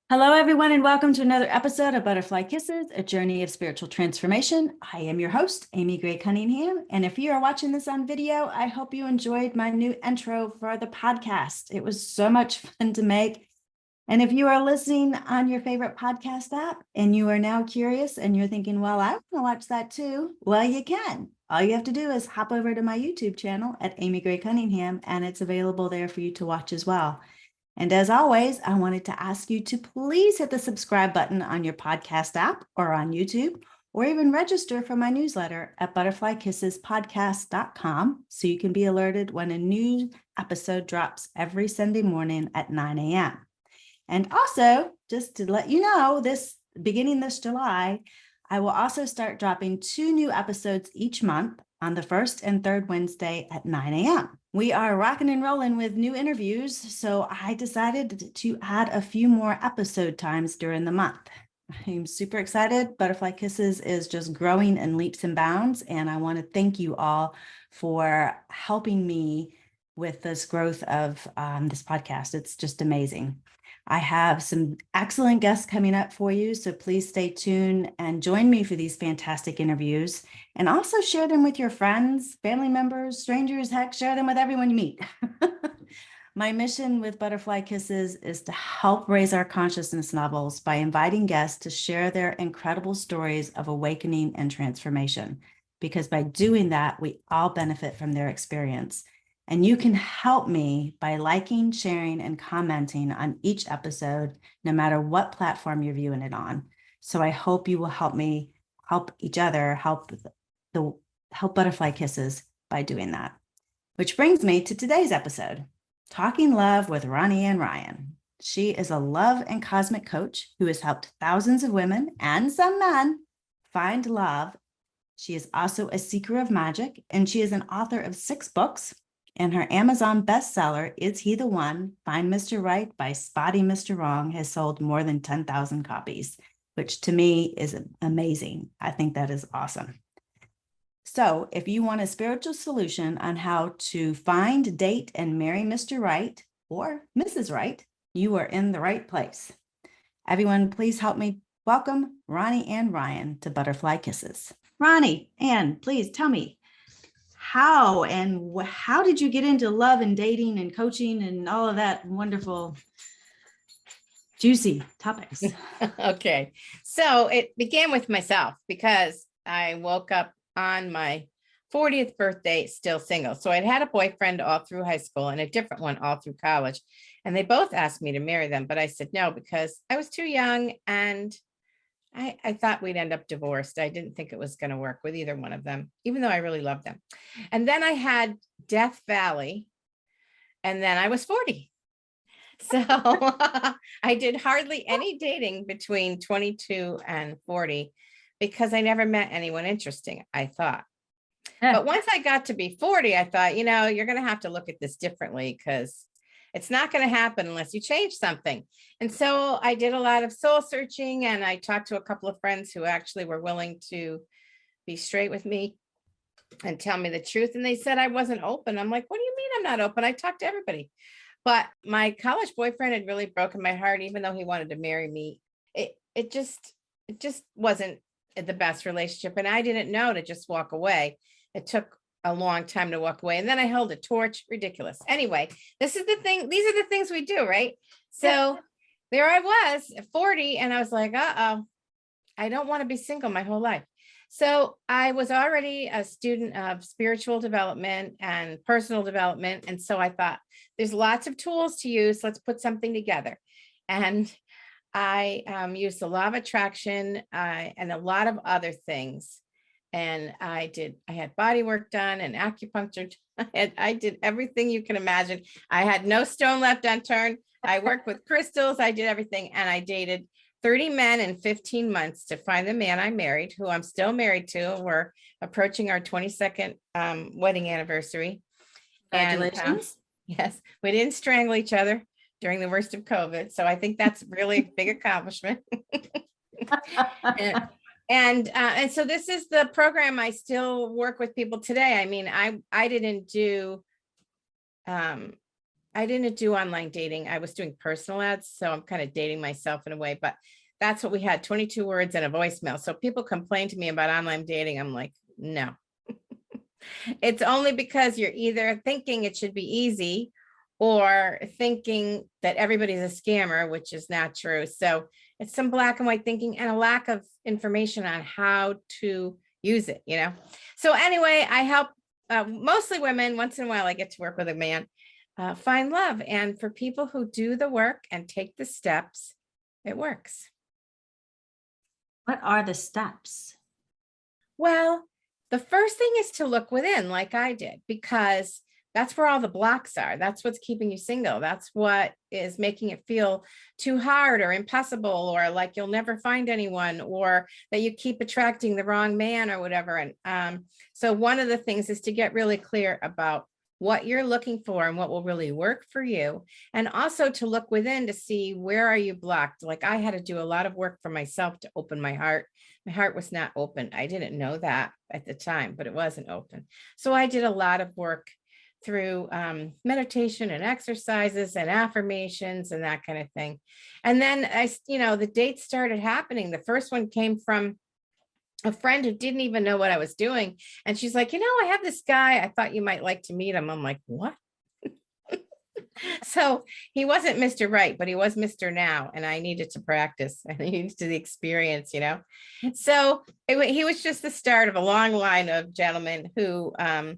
Hello, everyone, and welcome to another episode of Butterfly Kisses, a journey of spiritual transformation. I am your host, Amy Gray-Cunningham, and if you are watching this on video, I hope you enjoyed my new intro for the podcast. It was so much fun to make. And if you are listening on your favorite podcast app and you are now curious and you're thinking, well, I want to watch that too, well, you can. All you have to do is hop over to my YouTube channel at Amy Gray-Cunningham, and it's available there for you to watch as well. And as always, I wanted to ask you to please hit the subscribe button on your podcast app or on YouTube, or even register for my newsletter at ButterflyKissesPodcast.com so you can be alerted when a new episode drops every Sunday morning at 9 a.m. And also, just to let you know, beginning this July, I will also start dropping 2 new episodes each month on the first and third Wednesday at 9 a.m. We are rocking and rolling with new interviews, so I decided to add a few more episode times during the month. I'm super excited. Butterfly Kisses is just growing in leaps and bounds, and I want to thank you all for helping me with this growth of this podcast. It's just amazing. I have some excellent guests coming up for you, so please stay tuned and join me for these fantastic interviews, and also share them with your friends, family members, strangers, heck, share them with everyone you meet. My mission with Butterfly Kisses is to help raise our consciousness levels by inviting guests to share their incredible stories of awakening and transformation, because by doing that, we all benefit from their experience. And you can help me by liking, sharing, and commenting on each episode, no matter what platform you're viewing it on. So I hope you will help me help each other, help Butterfly Kisses by doing that. Which brings me to today's episode, Talking Love with Ronnie Ann Ryan. She is a love and cosmic coach who has helped thousands of women and some men find love. She is also a seeker of magic, and she is an author of 6 books. And her Amazon bestseller, Is He the One? Find Mr. Right by Spotty Mr. Wrong, has sold more than 10,000 copies, which to me is amazing. I think that is awesome. So if you want a spiritual solution on how to find, date, and marry Mr. Right or Mrs. Right, you are in the right place. Everyone, please help me welcome Ronnie Ann Ryan to Butterfly Kisses. Ronnie Ann, please tell me, how did you get into love and dating and coaching and all of that wonderful, juicy topics? Okay, so it began with myself because I woke up on my 40th birthday still single. So I'd had a boyfriend all through high school and a different one all through college, and they both asked me to marry them, but I said no because I was too young and I thought we'd end up divorced. I didn't think it was going to work with either one of them, even though I really loved them. And then I had Death Valley, and then I was 40. So I did hardly any dating between 22 and 40 because I never met anyone interesting, I thought. But once I got to be 40, I thought, you're going to have to look at this differently because it's not going to happen unless you change something. And so I did a lot of soul searching, and I talked to a couple of friends who actually were willing to be straight with me and tell me the truth. And they said I wasn't open. I'm like, what do you mean I'm not open? I talked to everybody. But my college boyfriend had really broken my heart, even though he wanted to marry me. It just wasn't the best relationship. And I didn't know to just walk away. It took a long time to walk away. And then I held a torch. Ridiculous. Anyway, this is the thing. These are the things we do, right? So there I was at 40, and I was like, I don't want to be single my whole life. So I was already a student of spiritual development and personal development. And so I thought there's lots of tools to use. Let's put something together. And I used the law of attraction and a lot of other things. And I had body work done and acupuncture. I did everything you can imagine. I had no stone left unturned. I worked with crystals. I did everything. And I dated 30 men in 15 months to find the man I married, who I'm still married to. We're approaching our 22nd wedding anniversary. Congratulations. And, yes, we didn't strangle each other during the worst of COVID. So I think that's really a big accomplishment. And so this is the program I still work with people today. I mean, I didn't do I didn't do online dating. I was doing personal ads. So I'm kind of dating myself in a way, but that's what we had, 22 words and a voicemail. So people complain to me about online dating. I'm like, no, it's only because you're either thinking it should be easy or thinking that everybody's a scammer, which is not true. So it's some black and white thinking and a lack of information on how to use it, you know? So anyway, I help mostly women. Once in a while, I get to work with a man, find love. And for people who do the work and take the steps, it works. What are the steps? Well, the first thing is to look within, like I did, because that's where all the blocks are. That's what's keeping you single. That's what is making it feel too hard or impossible, or like you'll never find anyone, or that you keep attracting the wrong man or whatever. And so one of the things is to get really clear about what you're looking for and what will really work for you. And also to look within to see, where are you blocked? Like I had to do a lot of work for myself to open my heart. My heart was not open. I didn't know that at the time, but it wasn't open. So I did a lot of work through meditation and exercises and affirmations and that kind of thing. And then the dates started happening. The first one came from a friend who didn't even know what I was doing. And she's like, I have this guy. I thought you might like to meet him. I'm like, what? So he wasn't Mr. Right, but he was Mr. Now. And I needed to practice and I needed the experience, So he was just the start of a long line of gentlemen who, only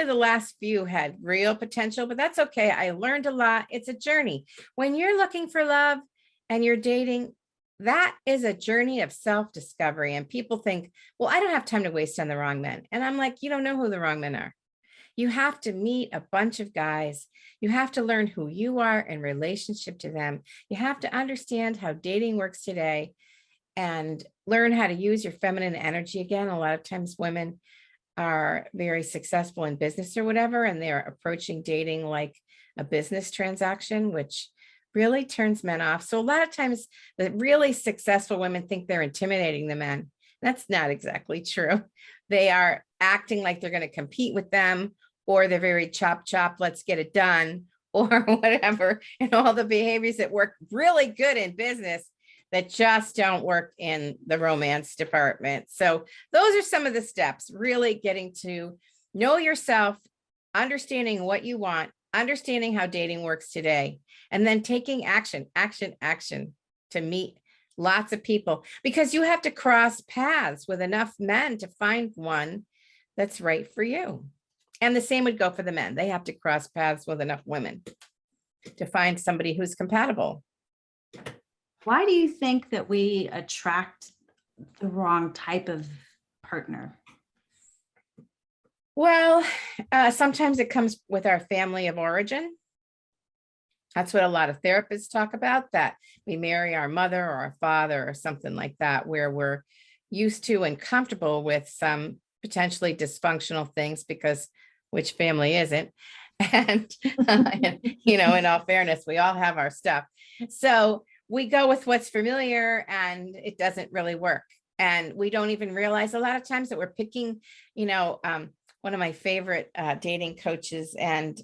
the last few had real potential, but that's okay. I learned a lot. It's a journey. When you're looking for love and you're dating, that is a journey of self-discovery. And people think, well, I don't have time to waste on the wrong men. And I'm like, you don't know who the wrong men are. You have to meet a bunch of guys. You have to learn who you are in relationship to them. You have to understand how dating works today and learn how to use your feminine energy again. A lot of times women are very successful in business or whatever, and they're approaching dating like a business transaction, which really turns men off. So a lot of times the really successful women think they're intimidating the men. That's not exactly true. They are acting like they're going to compete with them, or they're very chop, let's get it done, or whatever, and all the behaviors that work really good in business that just don't work in the romance department. So those are some of the steps, really getting to know yourself, understanding what you want, understanding how dating works today, and then taking action to meet lots of people, because you have to cross paths with enough men to find one that's right for you. And the same would go for the men. They have to cross paths with enough women to find somebody who's compatible. Why do you think that we attract the wrong type of partner? Well, sometimes it comes with our family of origin. That's what a lot of therapists talk about, that we marry our mother or our father or something like that, where we're used to and comfortable with some potentially dysfunctional things, because which family isn't? And, in all fairness, we all have our stuff. So we go with what's familiar and it doesn't really work. And we don't even realize a lot of times that we're picking, one of my favorite dating coaches and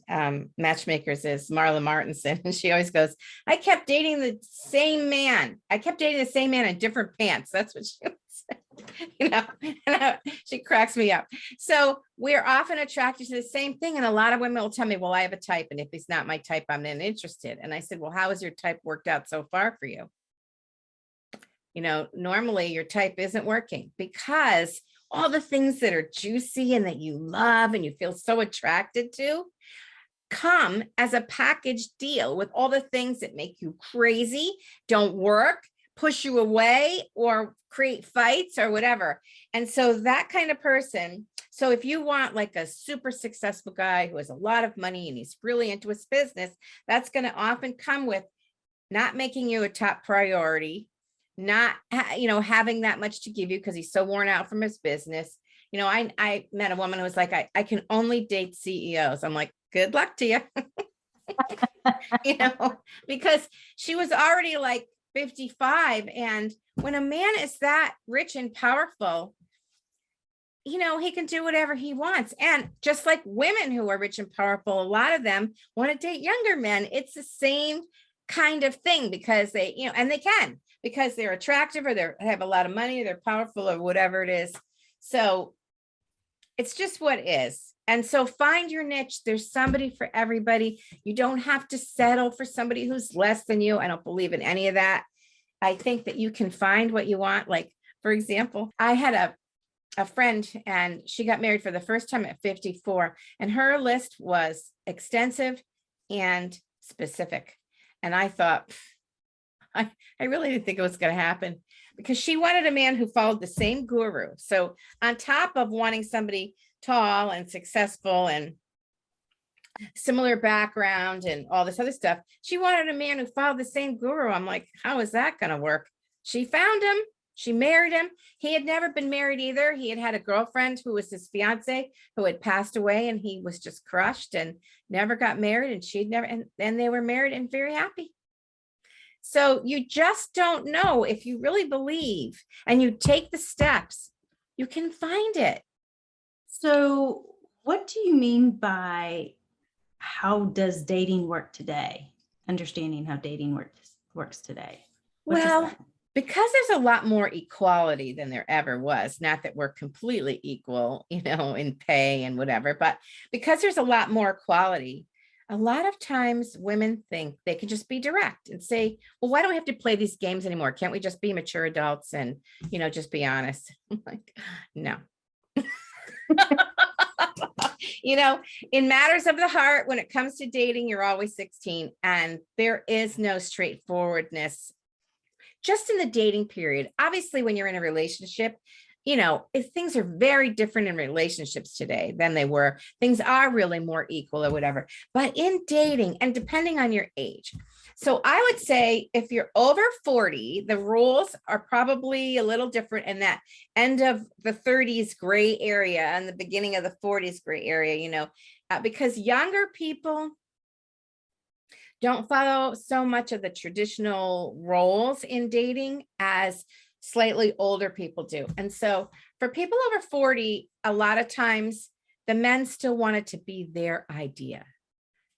matchmakers is Marla Martinson. And she always goes, I kept dating the same man. I kept dating the same man in different pants. That's what she would say. She cracks me up. So we're often attracted to the same thing. And a lot of women will tell me, well, I have a type, and if he's not my type, I'm not interested. And I said, well, how has your type worked out so far for you? Normally your type isn't working, because all the things that are juicy and that you love and you feel so attracted to come as a package deal with all the things that make you crazy, don't work, push you away, or create fights or whatever. And so that kind of person, so if you want like a super successful guy who has a lot of money and he's really into his business, that's going to often come with not making you a top priority, not, having that much to give you because he's so worn out from his business. I met a woman who was like, I can only date CEOs. I'm like, good luck to you. Because she was already like 55. And when a man is that rich and powerful, he can do whatever he wants. And just like women who are rich and powerful, a lot of them want to date younger men. It's the same kind of thing because they, and they can, because they're attractive or they have a lot of money, or they're powerful or whatever it is. So it's just what is. And so find your niche. There's somebody for everybody. You don't have to settle for somebody who's less than you. I don't believe in any of that. I think that you can find what you want. Like, for example, I had a friend and she got married for the first time at 54, and her list was extensive and specific. And I thought, I really didn't think it was going to happen, because she wanted a man who followed the same guru. So on top of wanting somebody tall and successful and similar background and all this other stuff, she wanted a man who followed the same guru. I'm like, how is that going to work? She found him. She married him. He had never been married either. He had had a girlfriend who was his fiance who had passed away, and he was just crushed and never got married. And she'd never, and then they were married and very happy. So you just don't know. If you really believe and you take the steps, you can find it. So what do you mean by how does dating work today? Understanding how dating works today. Well, because there's a lot more equality than there ever was. Not that we're completely equal, in pay and whatever, but because there's a lot more equality, a lot of times women think they can just be direct and say, well, why do we have to play these games anymore? Can't we just be mature adults and, just be honest? I'm like, no. In matters of the heart, when it comes to dating, you're always 16, and there is no straightforwardness just in the dating period. Obviously, when you're in a relationship, if things are very different in relationships today than they were, things are really more equal or whatever. But in dating, and depending on your age, so I would say if you're over 40, the rules are probably a little different in that end of the 30s gray area and the beginning of the 40s gray area, because younger people don't follow so much of the traditional roles in dating as slightly older people do. And so for people over 40, a lot of times the men still want it to be their idea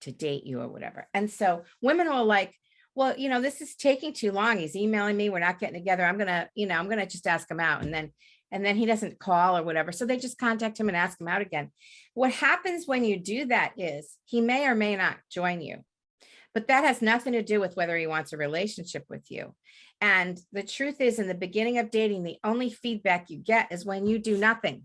to date you or whatever. And so women will like, well, this is taking too long. He's emailing me. We're not getting together. I'm going to just ask him out. And then he doesn't call or whatever. So they just contact him and ask him out again. What happens when you do that is he may or may not join you. But that has nothing to do with whether he wants a relationship with you. And the truth is, in the beginning of dating, the only feedback you get is when you do nothing.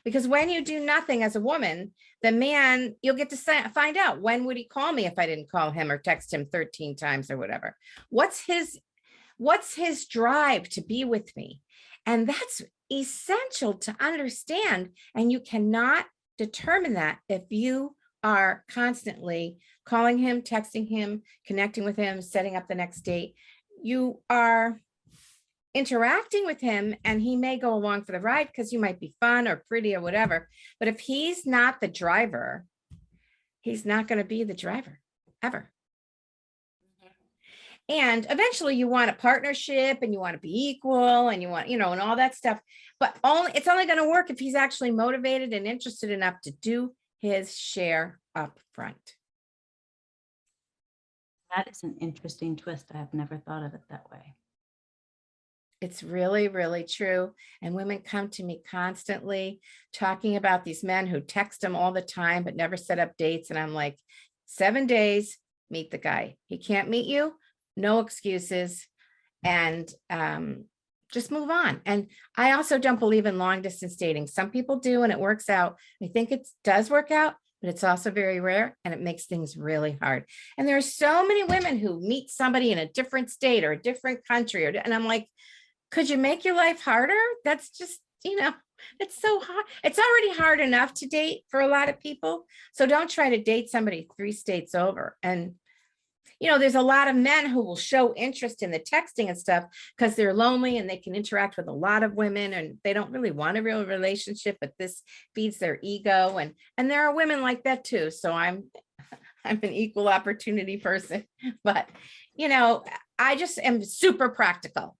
Because when you do nothing as a woman, the man, you'll get to find out, when would he call me if I didn't call him or text him 13 times or whatever? What's his drive to be with me? And that's essential to understand. And you cannot determine that if you are constantly calling him, texting him, connecting with him, setting up the next date. You are interacting with him, and he may go along for the ride because you might be fun or pretty or whatever. But if he's not the driver, he's not going to be the driver ever. And eventually you want a partnership and you want to be equal and you want, and all that stuff. But it's only going to work if he's actually motivated and interested enough to do his share up front. That is an interesting twist. I have never thought of it that way. It's really, really true. And women come to me constantly talking about these men who text them all the time, but never set up dates. And I'm like, 7 days, meet the guy. He can't meet you. No excuses. And just move on. And I also don't believe in long distance dating. Some people do, and it works out. I think it does work out, but it's also very rare, and it makes things really hard. And there are so many women who meet somebody in a different state or a different country, and I'm like, could you make your life harder? That's just, it's so hard. It's already hard enough to date for a lot of people. So don't try to date somebody 3 states over. And, there's a lot of men who will show interest in the texting and stuff because they're lonely and they can interact with a lot of women and they don't really want a real relationship, but this feeds their ego. And there are women like that too. So I'm an equal opportunity person, but, I just am super practical,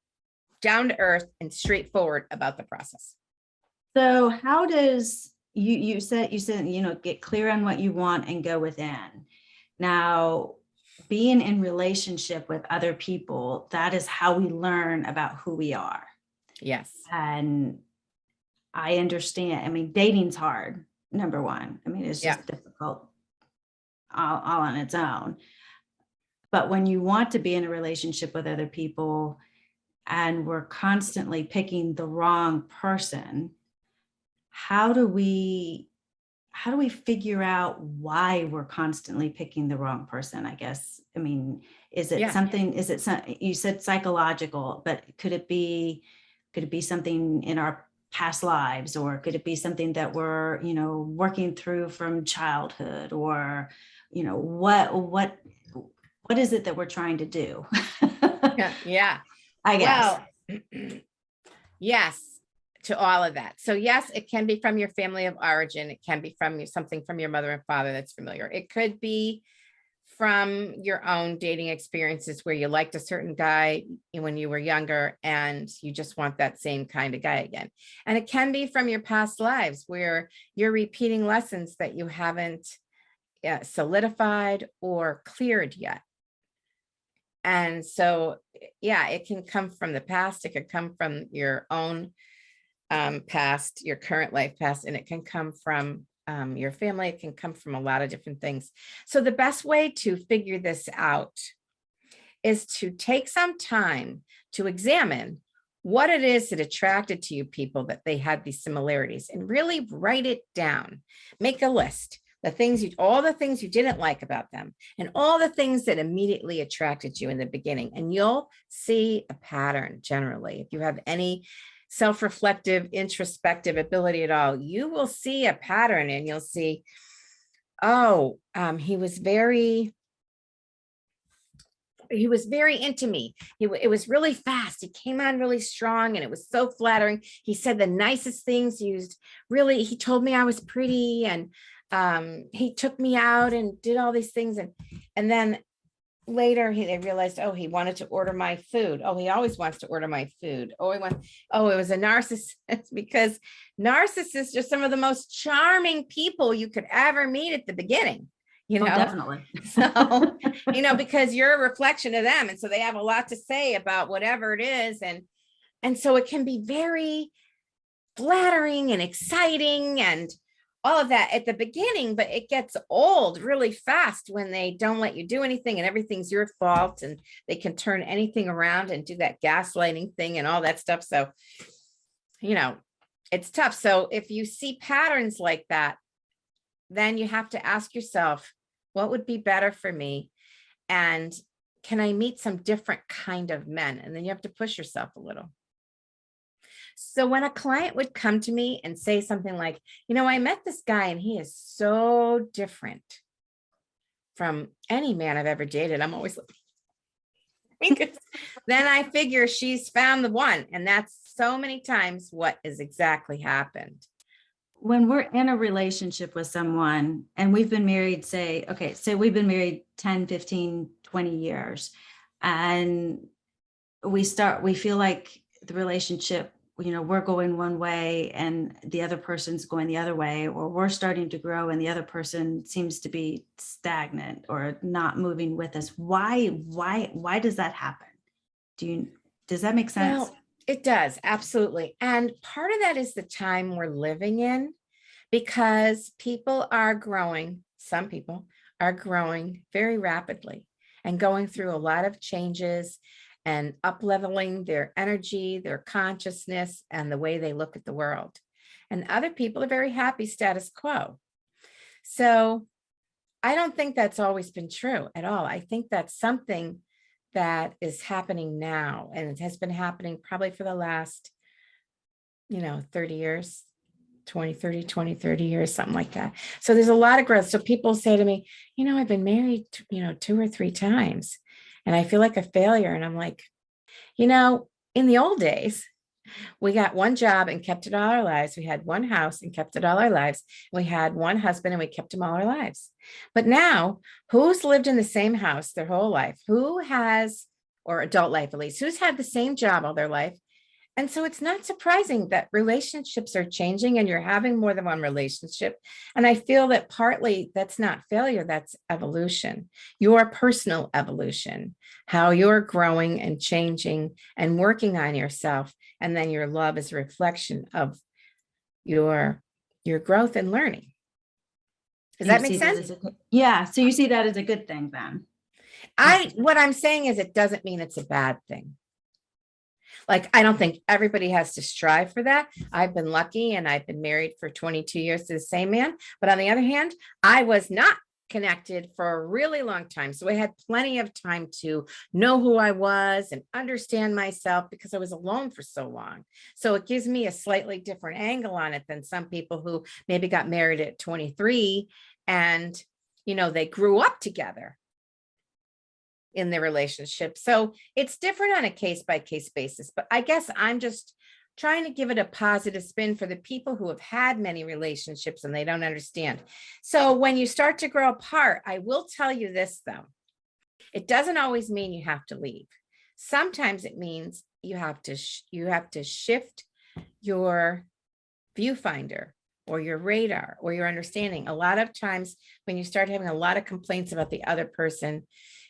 down to earth, and straightforward about the process. So how does you said, get clear on what you want and go within. Now, being in relationship with other people, that is how we learn about who we are. Yes. And I understand. I mean, dating's hard, number one. I mean, it's Yeah. just difficult all on its own. But when you want to be in a relationship with other people and we're constantly picking the wrong person, how do we figure out why we're constantly picking the wrong person? I guess, I mean, is it Yeah. something, you said psychological, but could it be something in our past lives, or could it be something that we're, working through from childhood, or, what is it that we're trying to do? Yeah. I guess. Well, yes, to all of that. So yes, it can be from your family of origin. It can be from something from your mother and father that's familiar. It could be from your own dating experiences where you liked a certain guy when you were younger and you just want that same kind of guy again. And it can be from your past lives where you're repeating lessons that you haven't solidified or cleared yet. And so, yeah, it can come from the past. It could come from your own past, your current life past, and it can come from your family. It can come from a lot of different things. So the best way to figure this out is to take some time to examine what it is that attracted to you people, that they had these similarities, and really write it down. Make a list. All the things you didn't like about them, and all the things that immediately attracted you in the beginning. And you'll see a pattern generally. If you have any self-reflective, introspective ability at all, you will see a pattern, and you'll see, he was very into me. It was really fast. He came on really strong and it was so flattering. He said the nicest things, he told me I was pretty, and he took me out and did all these things. And then later they realized, he wanted to order my food. He always wants to order my food. It was a narcissist, because narcissists are some of the most charming people you could ever meet at the beginning. Definitely. So, because you're a reflection of them. And so they have a lot to say about whatever it is. And so it can be very flattering and exciting and all of that at the beginning, but it gets old really fast when they don't let you do anything and everything's your fault, and they can turn anything around and do that gaslighting thing and all that stuff. So, it's tough. So if you see patterns like that, then you have to ask yourself, what would be better for me? And can I meet some different kind of men? And then you have to push yourself a little. So when a client would come to me and say something like, I met this guy and he is so different from any man I've ever dated, I'm always like, then I figure she's found the one. And that's so many times what is exactly happened. When we're in a relationship with someone and we've been married, say we've been married 10, 15, 20 years, and we feel like the relationship, we're going one way and the other person's going the other way, or we're starting to grow and the other person seems to be stagnant or not moving with us. Why does that happen? Does that make sense? Well, it does. Absolutely. And part of that is the time we're living in, because some people are growing very rapidly and going through a lot of changes and up-leveling their energy, their consciousness, and the way they look at the world. And other people are very happy status quo. So I don't think that's always been true at all. I think that's something that is happening now, and it has been happening probably for the last, 30 years, 20, 30 years, something like that. So there's a lot of growth. So people say to me, I've been married, 2 or 3 times, and I feel like a failure. And I'm like, in the old days, we got one job and kept it all our lives. We had one house and kept it all our lives. We had one husband and we kept him all our lives. But now, who's lived in the same house their whole life? Who has, or adult life at least, who's had the same job all their life And so it's not surprising that relationships are changing and you're having more than one relationship. And I feel that partly that's not failure, that's evolution, your personal evolution, how you're growing and changing and working on yourself. And then your love is a reflection of your growth and learning. Does So you that make see that sense? as a yeah. So you see that as a good thing then. What I'm saying is it doesn't mean it's a bad thing. Like, I don't think everybody has to strive for that. I've been lucky and I've been married for 22 years to the same man. But on the other hand, I was not connected for a really long time. So I had plenty of time to know who I was and understand myself because I was alone for so long. So it gives me a slightly different angle on it than some people who maybe got married at 23 and, they grew up together in their relationship. So it's different on a case by case basis, but I guess I'm just trying to give it a positive spin for the people who have had many relationships and they don't understand. So when you start to grow apart, I will tell you this though, it doesn't always mean you have to leave. Sometimes it means you have to shift your viewfinder or your radar or your understanding. A lot of times when you start having a lot of complaints about the other person,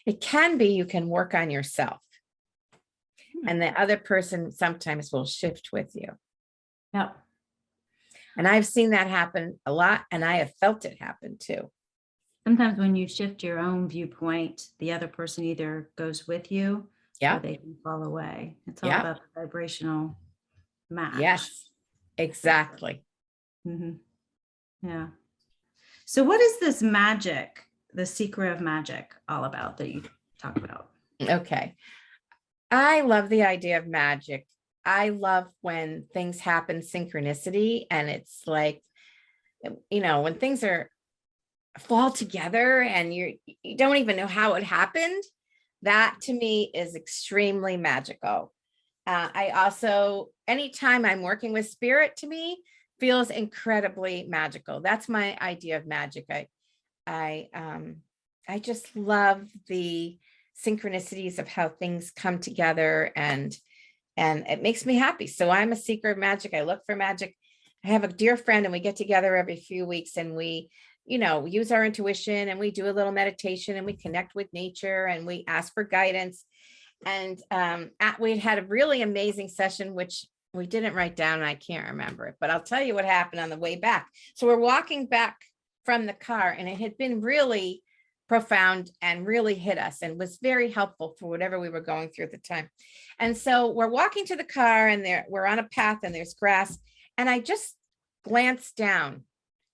it can be you can work on yourself. And the other person sometimes will shift with you. Yep. And I've seen that happen a lot, and I have felt it happen too. Sometimes when you shift your own viewpoint, the other person either goes with you Yeah. or they can fall away. It's all Yeah. about the vibrational match. Yes, exactly. Yeah. So what is this magic, the secret of magic, all about that you talk about? Okay. I love the idea of magic. I love when things happen synchronicity and it's like, when things fall together and you don't even know how it happened. That to me is extremely magical. I also, anytime I'm working with spirit, to me feels incredibly magical. That's my idea of magic. I just love the synchronicities of how things come together and it makes me happy. So I'm a seeker of magic. I look for magic. I have a dear friend and we get together every few weeks and we, use our intuition and we do a little meditation and we connect with nature and we ask for guidance. And we had a really amazing session, which we didn't write down. And I can't remember it, but I'll tell you what happened on the way back. So we're walking back from the car and it had been really profound and really hit us and was very helpful for whatever we were going through at the time. And so we're walking to the car and we're on a path and there's grass. And I just glanced down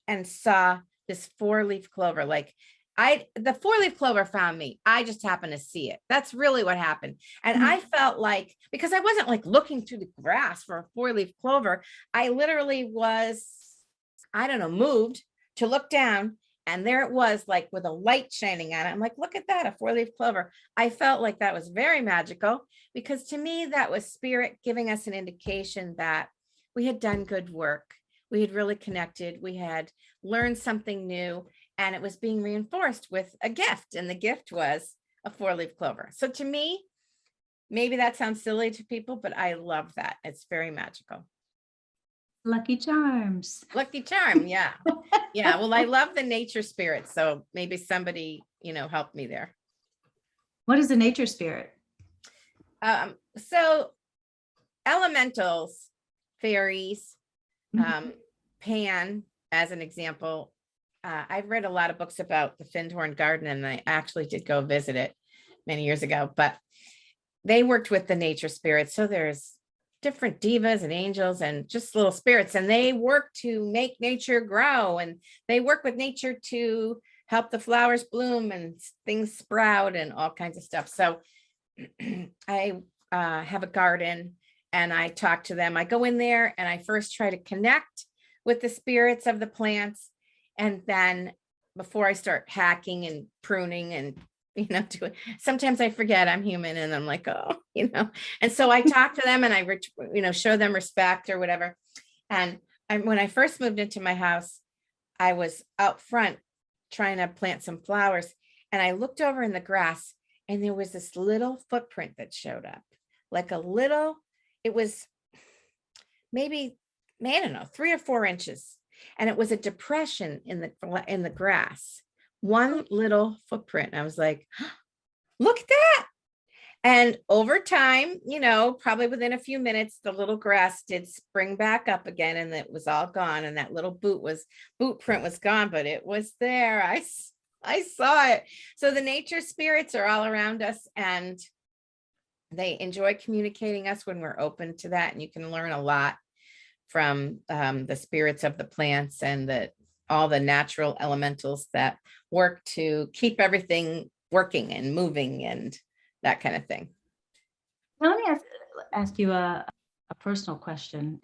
and saw this 4-leaf clover. Like the 4-leaf clover found me. I just happened to see it. That's really what happened. And I felt like, because I wasn't like looking through the grass for a 4-leaf clover, I literally was, moved to look down. And there it was, like with a light shining on it. I'm like, look at that, a 4-leaf clover. I felt like that was very magical because to me, that was spirit giving us an indication that we had done good work. We had really connected. We had learned something new and it was being reinforced with a gift. And the gift was a 4-leaf clover. So to me, maybe that sounds silly to people, but I love that. It's very magical. Lucky charms. Lucky charm. Yeah. Yeah. Well, I love the nature spirit. So maybe somebody, helped me there. What is a nature spirit? So elementals, fairies, Pan, as an example. I've read a lot of books about the Findhorn Garden and I actually did go visit it many years ago, but they worked with the nature spirits. So there's different divas and angels and just little spirits, and they work to make nature grow and they work with nature to help the flowers bloom and things sprout and all kinds of stuff. So I have a garden and I talk to them. I go in there and I first try to connect with the spirits of the plants. And then before I start hacking and pruning and, sometimes I forget I'm human and I'm like, oh, and so I talk to them and I, show them respect or whatever. And when I first moved into my house, I was out front trying to plant some flowers and I looked over in the grass and there was this little footprint that showed up, like it was maybe, I don't know, 3 or 4 inches. And it was a depression in the grass, one little footprint. And I was like, look at that. And over time, probably within a few minutes, the little grass did spring back up again, and it was all gone. And that little boot print was gone, but it was there. I saw it. So the nature spirits are all around us, and they enjoy communicating us when we're open to that. And you can learn a lot from the spirits of the plants and all the natural elementals that work to keep everything working and moving and that kind of thing. Now, let me ask you a personal question.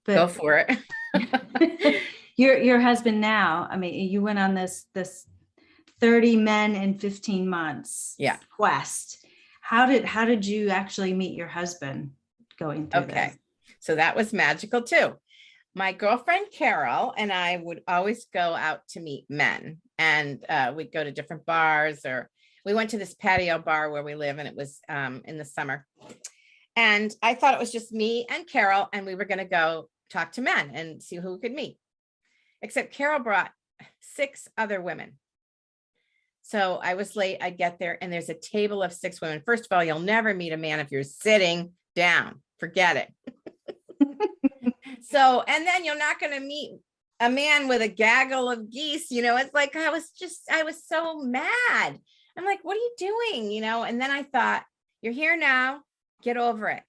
But go for it. your husband now, I mean, you went on this 30 men in 15 months quest. How did you actually meet your husband going through this? So that was magical too. My girlfriend Carol and I would always go out to meet men, and we'd go to different bars, or we went to this patio bar where we live, and it was in the summer. And I thought it was just me and Carol, and we were going to go talk to men and see who we could meet. Except Carol brought 6 other women. So I was late. I get there, and there's a table of 6 women. First of all, you'll never meet a man if you're sitting down. Forget it. So, and then you're not going to meet a man with a gaggle of geese. It's like, I was so mad. I'm like, what are you doing? And then I thought, you're here now, get over it.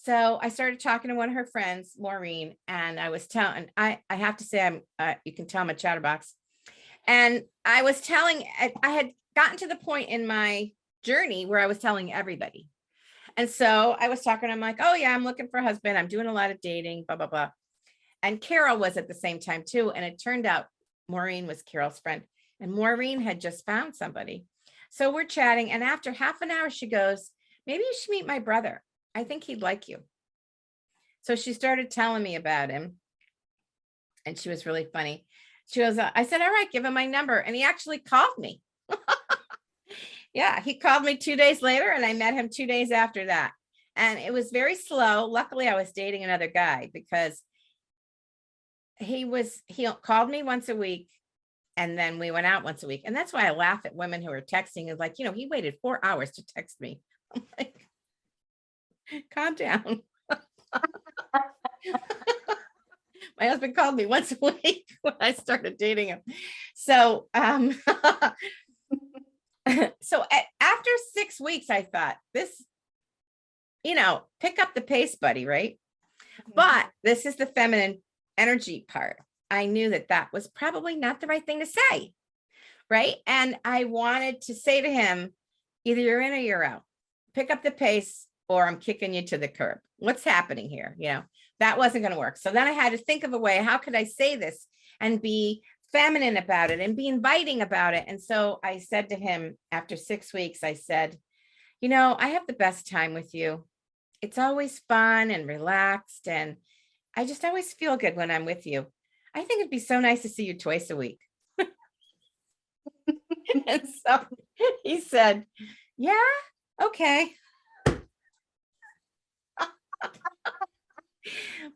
So I started talking to one of her friends, Maureen, and I was telling, I have to say, you can tell I'm a chatterbox. And I was telling, I had gotten to the point in my journey where I was telling everybody. And so I was talking, I'm like, oh yeah, I'm looking for a husband. I'm doing a lot of dating, blah, blah, blah. And Carol was at the same time too. And it turned out Maureen was Carol's friend, and Maureen had just found somebody. So we're chatting. And after half an hour, she goes, maybe you should meet my brother. I think he'd like you. So she started telling me about him, and she was really funny. She goes, I said, all right, give him my number. And he actually called me. Yeah, he called me 2 days later, and I met him 2 days after that. And it was very slow. Luckily, I was dating another guy, because he called me once a week, and then we went out once a week. And that's why I laugh at women who are texting, is like, he waited 4 hours to text me. I'm like, calm down. My husband called me once a week when I started dating him. So, so after 6 weeks, I thought, this, pick up the pace, buddy, right? But this is the feminine energy part. I knew that was probably not the right thing to say, right? And I wanted to say to him, either you're in or you're out. Pick up the pace, or I'm kicking you to the curb. What's happening here? That wasn't going to work. So then I had to think of a way, how could I say this and be feminine about it and be inviting about it? And so I said to him after 6 weeks, I said, I have the best time with you. It's always fun and relaxed, and I just always feel good when I'm with you. I think it'd be so nice to see you twice a week. And so he said, yeah, okay.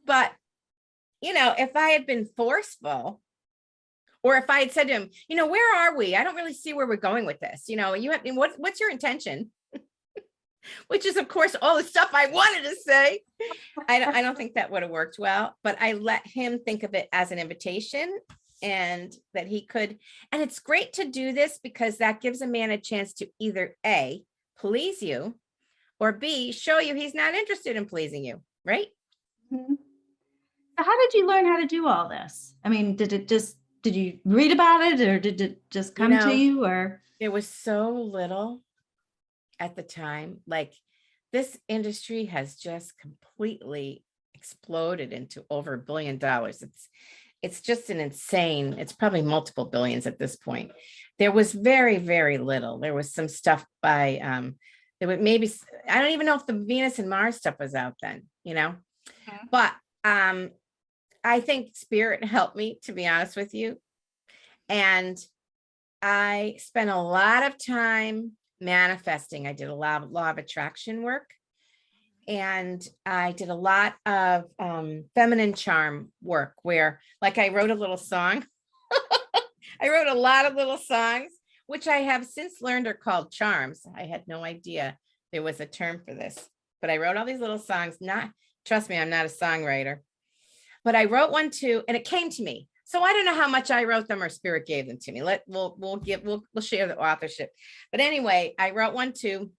But, if I had been forceful, or if I had said to him, where are we? I don't really see where we're going with this. What's your intention? Which is, of course, all the stuff I wanted to say. I don't think that would have worked well, but I let him think of it as an invitation, and that he could. And it's great to do this, because that gives a man a chance to either A, please you, or B, show you he's not interested in pleasing you, right? Mm-hmm. How did you learn how to do all this? I mean, did you read about it, or did it just come to you? Or it was so little at the time. Like, this industry has just completely exploded into over $1 billion. It's just an insane, it's probably multiple billions at this point. There was very, very little. There was some stuff by, there was maybe, I don't even know if the Venus and Mars stuff was out then, but I think spirit helped me, to be honest with you. And I spent a lot of time manifesting. I did a lot of law of attraction work, And I did a lot of feminine charm work where, like, I wrote a little song. I wrote a lot of little songs, which I have since learned are called charms. I had no idea there was a term for this, but I wrote all these little songs. Trust me, I'm not a songwriter, but I wrote one too, and it came to me. So I don't know how much I wrote them or spirit gave them to me. We'll share the authorship. But anyway, I wrote one too.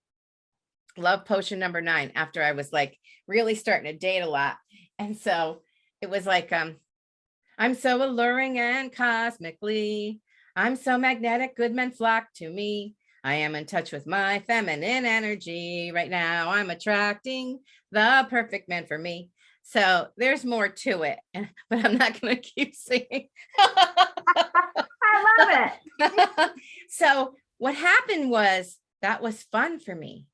Love potion number 9 after I was like really starting to date a lot. And so it was like, I'm so alluring and cosmically, I'm so magnetic, good men flock to me. I am in touch with my feminine energy. Right now, I'm attracting the perfect man for me. So there's more to it, but I'm not going to keep singing. I love it. So what happened was that was fun for me.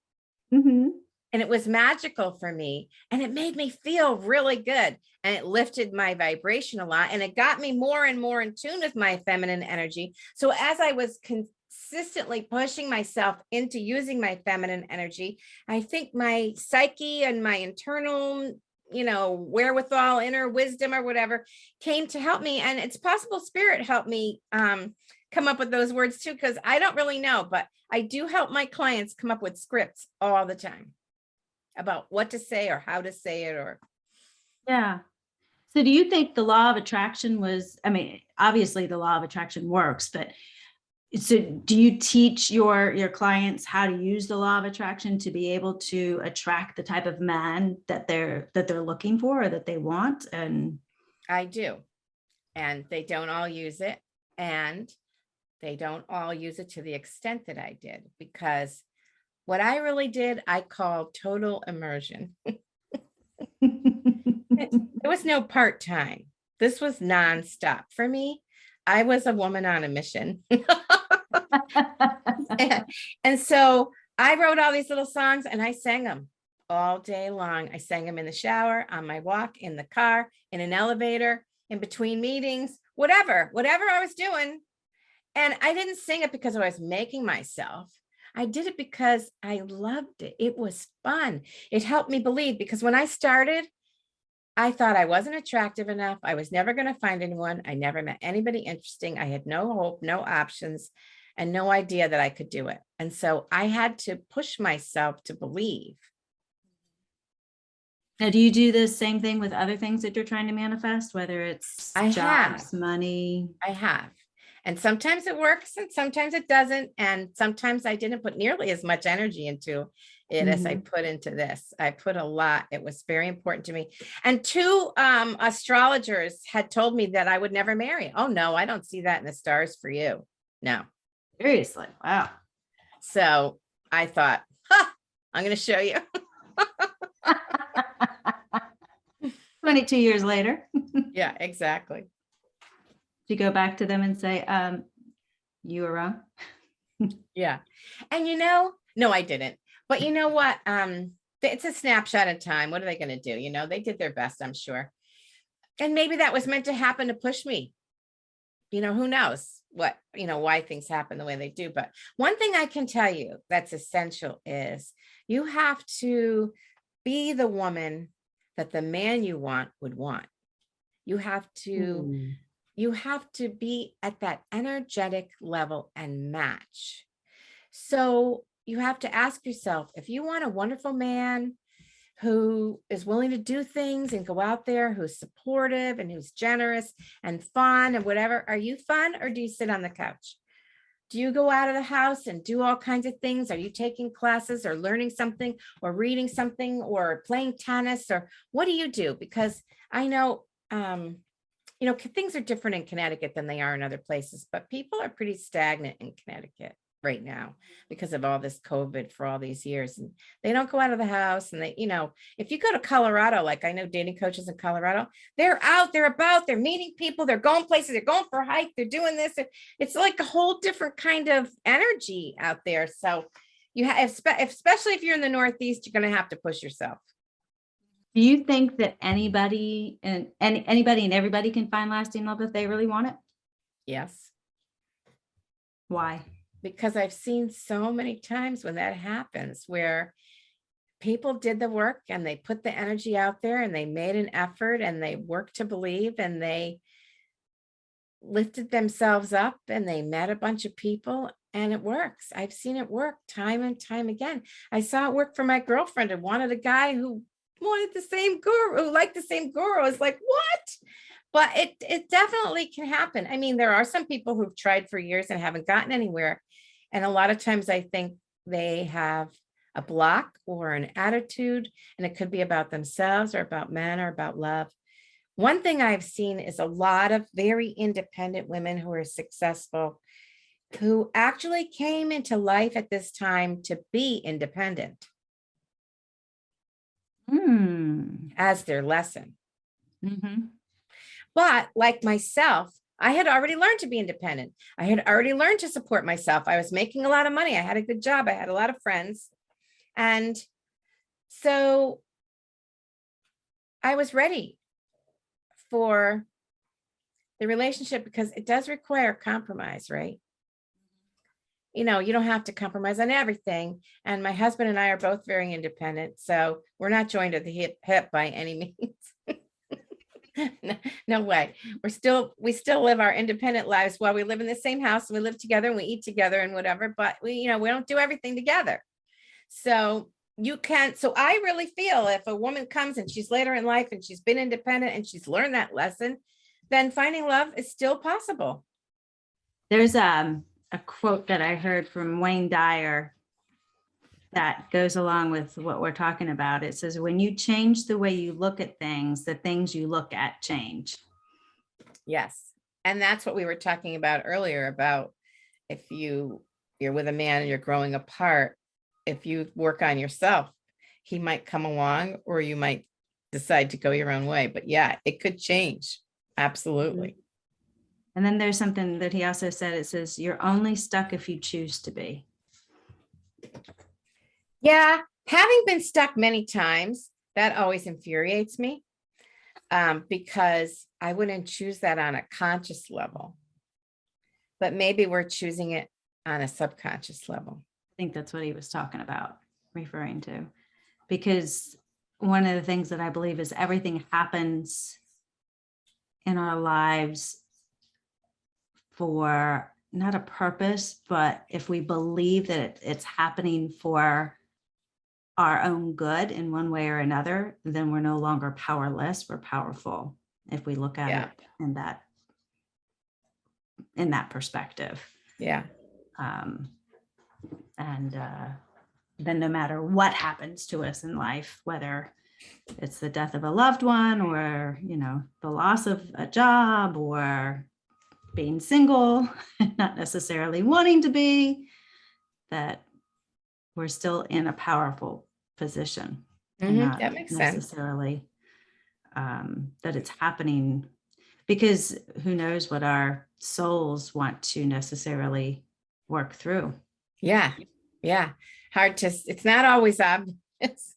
Mm-hmm. And it was magical for me. And it made me feel really good. And it lifted my vibration a lot. And it got me more and more in tune with my feminine energy. So as I was consistently pushing myself into using my feminine energy, I think my psyche and my internal, wherewithal, inner wisdom or whatever came to help me. And it's possible spirit helped me come up with those words too, because I don't really know, but I do help my clients come up with scripts all the time about what to say or how to say it. Or Yeah. So do you think the law of attraction obviously the law of attraction works, but so do you teach your clients how to use the law of attraction to be able to attract the type of man that they're looking for or that they want? And I do. And they don't all use it. And they don't all use it to the extent that I did, because what I really did, I call total immersion. There was no part-time. This was nonstop for me. I was a woman on a mission. And so I wrote all these little songs and I sang them all day long. I sang them in the shower, on my walk, in the car, in an elevator, in between meetings, whatever I was doing. And I didn't sing it because I was making myself. I did it because I loved it. It was fun. It helped me believe, because when I started, I thought I wasn't attractive enough. I was never going to find anyone. I never met anybody interesting. I had no hope, no options, and no idea that I could do it. And so I had to push myself to believe. now, do you do the same thing with other things that you're trying to manifest, whether it's jobs, money? I have. And sometimes it works and sometimes it doesn't. And sometimes I didn't put nearly as much energy into it as I put into this. I put a lot. It was very important to me. And 2 astrologers had told me that I would never marry. Oh, no, I don't see that in the stars for you. No. Seriously. Wow. So I thought, I'm going to show you. 22 years later. Yeah, exactly. You go back to them and say, you were wrong. Yeah. And no, I didn't. But you know what? It's a snapshot in time. What are they going to do? They did their best, I'm sure. And maybe that was meant to happen to push me. Who knows why things happen the way they do. But one thing I can tell you that's essential is you have to be the woman that the man you want would want. You have to be at that energetic level and match. So you have to ask yourself, if you want a wonderful man who is willing to do things and go out there, who's supportive and who's generous and fun and whatever, are you fun, or do you sit on the couch? Do you go out of the house and do all kinds of things? Are you taking classes or learning something or reading something or playing tennis, or what do you do? Because I know, things are different in Connecticut than they are in other places, but people are pretty stagnant in Connecticut right now because of all this COVID for all these years. And they don't go out of the house. And they, if you go to Colorado, like I know dating coaches in Colorado, they're out, they're about, they're meeting people, they're going places, they're going for a hike, they're doing this. It's like a whole different kind of energy out there. So you have, especially if you're in the Northeast, you're going to have to push yourself. Do you think that anybody and everybody can find lasting love if they really want it? Yes. Why? Because I've seen so many times when that happens, where people did the work and they put the energy out there and they made an effort and they worked to believe and they lifted themselves up and they met a bunch of people and it works. I've seen it work time and time again. I saw it work for my girlfriend and wanted a guy who wanted the same guru, who liked the same guru. I was like, what? But it definitely can happen. I mean, there are some people who've tried for years and haven't gotten anywhere. And a lot of times I think they have a block or an attitude, and it could be about themselves or about men or about love. One thing I've seen is a lot of very independent women who are successful, who actually came into life at this time to be independent as their lesson. But like myself, I had already learned to be independent. I had already learned to support myself. I was making a lot of money. I had a good job. I had a lot of friends. And so I was ready for the relationship because it does require compromise, right? You know, you don't have to compromise on everything. And my husband and I are both very independent. So we're not joined at the hip by any means. No way. We still live our independent lives while we live in the same house and we live together and we eat together and whatever, but we don't do everything together. So I really feel if a woman comes and she's later in life and she's been independent and she's learned that lesson, then finding love is still possible. There's a quote that I heard from Wayne Dyer that goes along with what we're talking about. It says, when you change the way you look at things, the things you look at change. Yes. And that's what we were talking about earlier about if you're with a man and you're growing apart, if you work on yourself, he might come along or you might decide to go your own way. But yeah, it could change. Absolutely. And then there's something that he also said, it says, you're only stuck if you choose to be. Yeah, having been stuck many times, that always infuriates me because I wouldn't choose that on a conscious level, but maybe we're choosing it on a subconscious level. I think that's what he was talking about, referring to, because one of the things that I believe is everything happens in our lives for not a purpose, but if we believe that it's happening for our own good in one way or another, then we're no longer powerless, we're powerful. If we look at it in that perspective. Yeah. Then no matter what happens to us in life, whether it's the death of a loved one or, the loss of a job or being single, not necessarily wanting to be, that we're still in a powerful position. And not that makes necessarily that it's happening, because who knows what our souls want to necessarily work through. Yeah. It's not always obvious.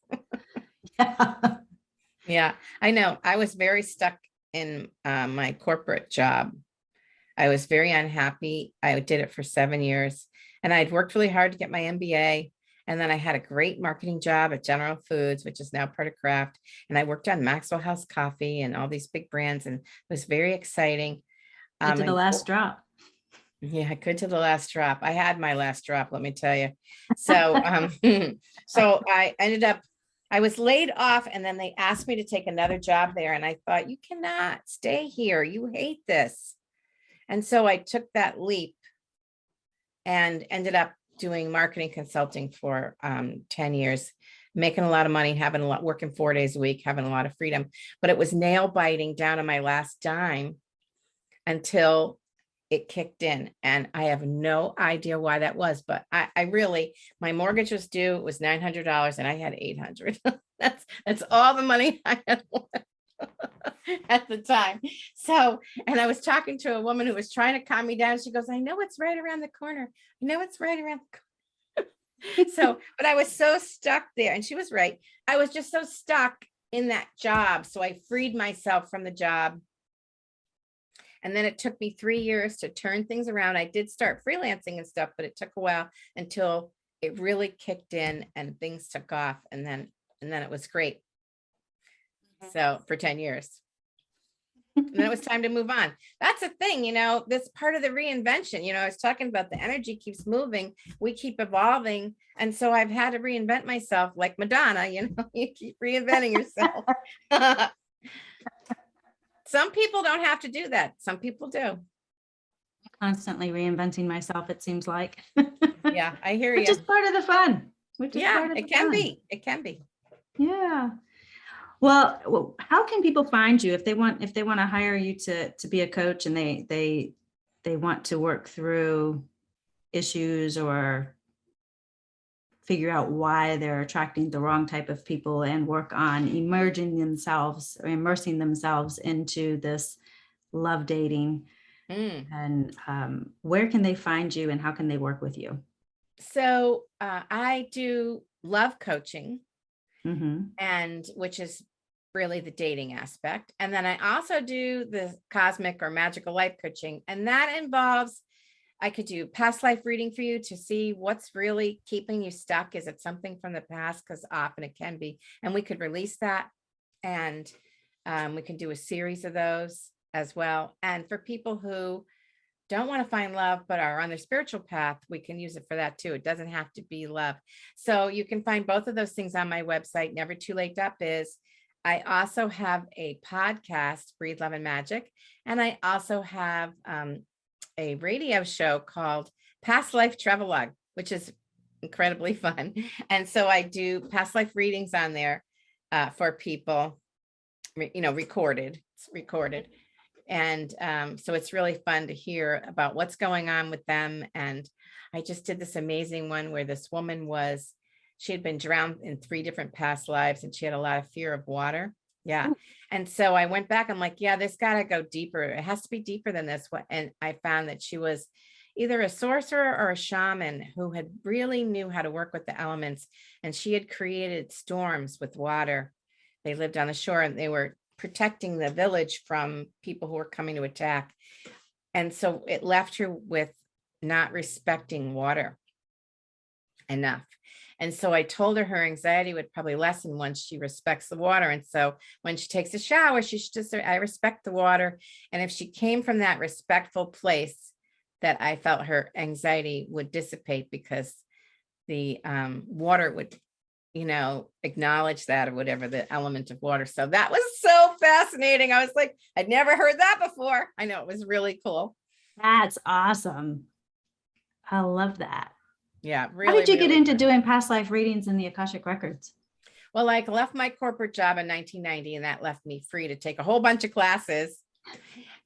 Yeah, I know. I was very stuck in my corporate job. I was very unhappy. I did it for 7 years and I'd worked really hard to get my MBA. And then I had a great marketing job at General Foods, which is now part of Kraft. And I worked on Maxwell House Coffee and all these big brands. And it was very exciting. To the last drop. Yeah, good to the last drop. I had my last drop, let me tell you. So, so I was laid off and then they asked me to take another job there. And I thought, you cannot stay here. You hate this. And so I took that leap and ended up doing marketing consulting for 10 years, making a lot of money, working 4 days a week, having a lot of freedom, but it was nail biting down to my last dime until it kicked in. And I have no idea why that was, but I really, my mortgage was due, it was $900 and I had $800. That's all the money I had at the time. So, and I was talking to a woman who was trying to calm me down. She goes, I know it's right around the corner. I know it's right around the corner. So, but I was so stuck there and she was right. I was just so stuck in that job. So I freed myself from the job. And then it took me 3 years to turn things around. I did start freelancing and stuff, but it took a while until it really kicked in and things took off. And then and then it was great. So for 10 years. And then it was time to move on. That's a thing, you know, that's part of the reinvention. You know, I was talking about the energy keeps moving. We keep evolving. And so I've had to reinvent myself like Madonna, you know, you keep reinventing yourself. Some people don't have to do that. Some people do. Constantly reinventing myself, it seems like. Yeah, I hear Which you. is part of the fun. Which is Yeah, part of it the can fun. be. It can be. Yeah. Well, how can people find you if they want to hire you to be a coach and they want to work through issues or figure out why they're attracting the wrong type of people and work on immersing themselves into this love dating, and where can they find you and how can they work with you? So I do love coaching, Mm-hmm. and which is really the dating aspect. And then I also do the cosmic or magical life coaching. And that involves, I could do past life reading for you to see what's really keeping you stuck. Is it something from the past? Because often it can be. And we could release that. And we can do a series of those as well. And for people who don't want to find love but are on their spiritual path, we can use it for that too. It doesn't have to be love. So you can find both of those things on my website, Never Too Late Biz. I also have a podcast, Breathe Love and Magic, and I also have a radio show called Past Life Travelogue, which is incredibly fun. And so I do past life readings on there for people, you know, recorded. It's recorded. And so it's really fun to hear about what's going on with them. And I just did this amazing one where this woman she had been drowned in 3 different past lives and she had a lot of fear of water. Yeah. And so I went back, I'm like, yeah, this got to go deeper. It has to be deeper than this. And I found that she was either a sorcerer or a shaman who had really knew how to work with the elements. And she had created storms with water. They lived on the shore and they were protecting the village from people who were coming to attack. And so it left her with not respecting water enough. And so I told her anxiety would probably lessen once she respects the water. And so when she takes a shower, she should just say, I respect the water. And if she came from that respectful place, that I felt her anxiety would dissipate because the water would, you know, acknowledge that or whatever, the element of water. So that was so fascinating. I was like, I'd never heard that before. I know, it was really cool. That's awesome. I love that. Yeah, really. How did you really get into doing past life readings in the Akashic Records? Well, I left my corporate job in 1990, and that left me free to take a whole bunch of classes.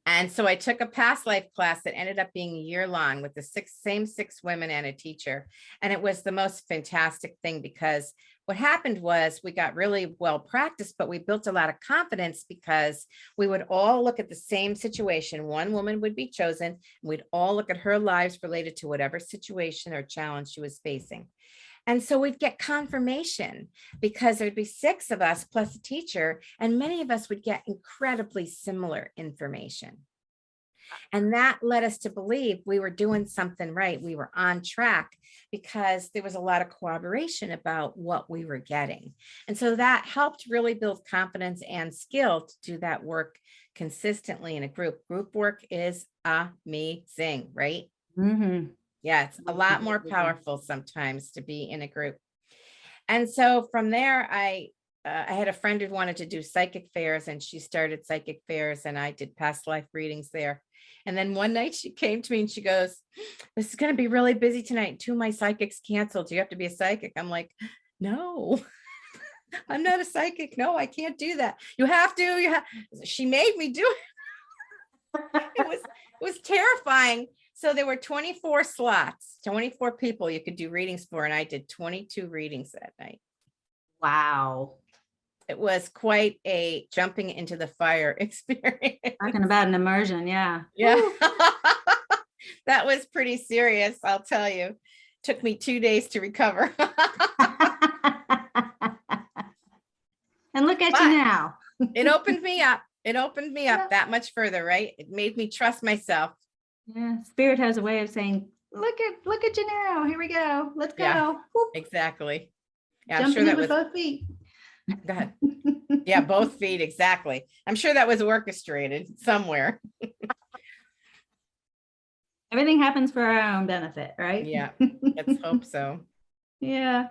And so I took a past life class that ended up being a year long with the same 6 women and a teacher. And it was the most fantastic thing because what happened was we got really well practiced, but we built a lot of confidence because we would all look at the same situation. One woman would be chosen, and we'd all look at her lives related to whatever situation or challenge she was facing. And so we'd get confirmation because there'd be 6 of us plus a teacher, and many of us would get incredibly similar information. And that led us to believe we were doing something right. We were on track because there was a lot of cooperation about what we were getting. And so that helped really build confidence and skill to do that work consistently in a group. Group work is amazing, right? Mm-hmm. Yeah, it's a lot more powerful sometimes to be in a group. And so from there, I had a friend who wanted to do psychic fairs, and she started psychic fairs, and I did past life readings there. And then one night she came to me and she goes, this is going to be really busy tonight. 2 of my psychics canceled. Do you have to be a psychic? I'm like, no, I'm not a psychic. No, I can't do that. You have to. She made me do it. It was terrifying. So there were 24 slots, 24 people you could do readings for. And I did 22 readings that night. Wow. It was quite a jumping into the fire experience. Talking about an immersion. Yeah. Yeah. That was pretty serious, I'll tell you. Took me 2 days to recover. And look at you now. It opened me up. It opened me up that much further, right? It made me trust myself. Yeah. Spirit has a way of saying, look at you now. Here we go. Let's go. Yeah, exactly. Yeah, I'm Jumping sure in that with was both feet. Go ahead. Yeah, both feet, exactly. I'm sure that was orchestrated somewhere. Everything happens for our own benefit, right? Yeah, let's hope so. Yeah.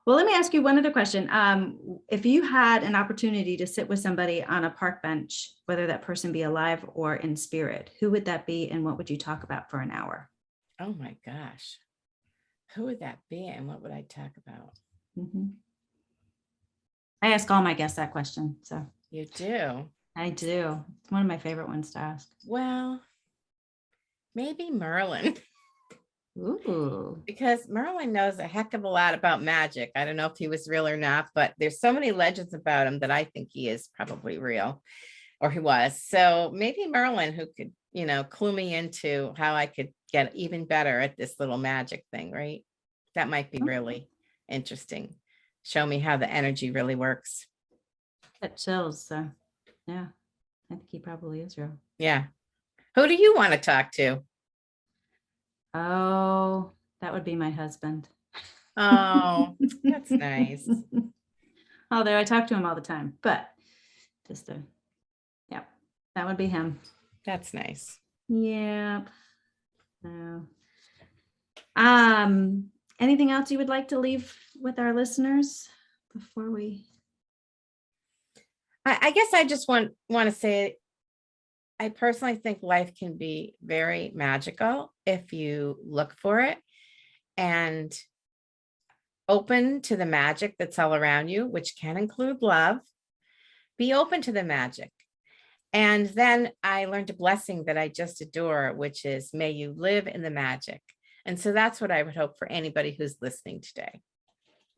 Well, let me ask you one other question. If you had an opportunity to sit with somebody on a park bench, whether that person be alive or in spirit, who would that be and what would you talk about for an hour? Oh my gosh. Who would that be and what would I talk about? Mhm. I ask all my guests that question. So You do? I do. It's one of my favorite ones to ask. Well, maybe Merlin, Ooh. because Merlin knows a heck of a lot about magic. I don't know if he was real or not, but there's so many legends about him that I think he is probably real, or he was. So maybe Merlin, who could, clue me into how I could get even better at this little magic thing, right? That might be really interesting. Show me how the energy really works. That chills. So yeah, I think he probably is real. Yeah. Who do you want to talk to? Oh, that would be my husband. Oh, that's nice. Although I talk to him all the time, but just yeah, that would be him. That's nice. Yeah. So, anything else you would like to leave with our listeners before we? I guess I just want to say, I personally think life can be very magical if you look for it and open to the magic that's all around you, which can include love. Be open to the magic. And then I learned a blessing that I just adore, which is, may you live in the magic. And so that's what I would hope for anybody who's listening today.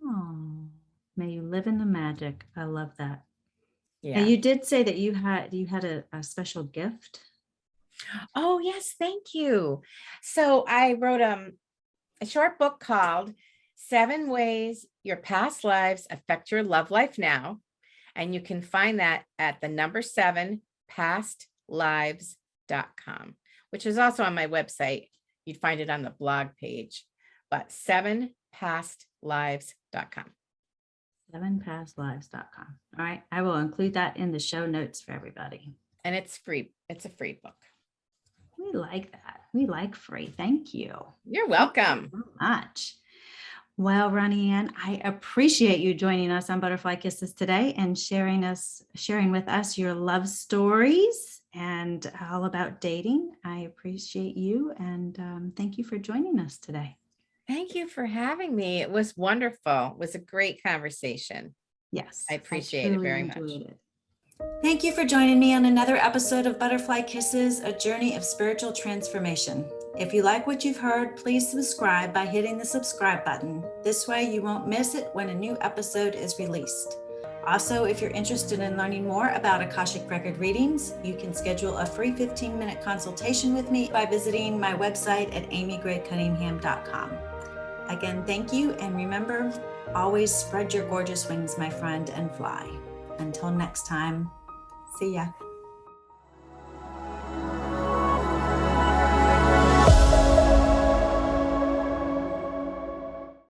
Oh, may you live in the magic. I love that. Yeah. Now, you did say that you had a special gift. Oh, yes. Thank you. So I wrote a short book called 7 Ways Your Past Lives Affect Your Love Life Now. And you can find that at the number 7 pastlives.com, which is also on my website. You'd find it on the blog page, but 7pastlives.com. 7pastlives.com. All right. I will include that in the show notes for everybody. And it's free. It's a free book. We like that. We like free. Thank you. You're welcome. Thank you so much. Well, Ronnie Ann, I appreciate you joining us on Butterfly Kisses today and sharing with us your love stories and all about dating. I appreciate you and thank you for joining us today. Thank you for having me. It was wonderful. It was a great conversation. Yes, I appreciate it very much. It. Thank you for joining me on another episode of Butterfly Kisses, a journey of spiritual transformation. If you like what you've heard, please subscribe by hitting the subscribe button. This way you won't miss it when a new episode is released. Also, if you're interested in learning more about Akashic Record readings, you can schedule a free 15-minute consultation with me by visiting my website at amygray-cunningham.com. Again, thank you, and remember, always spread your gorgeous wings, my friend, and fly. Until next time, see ya.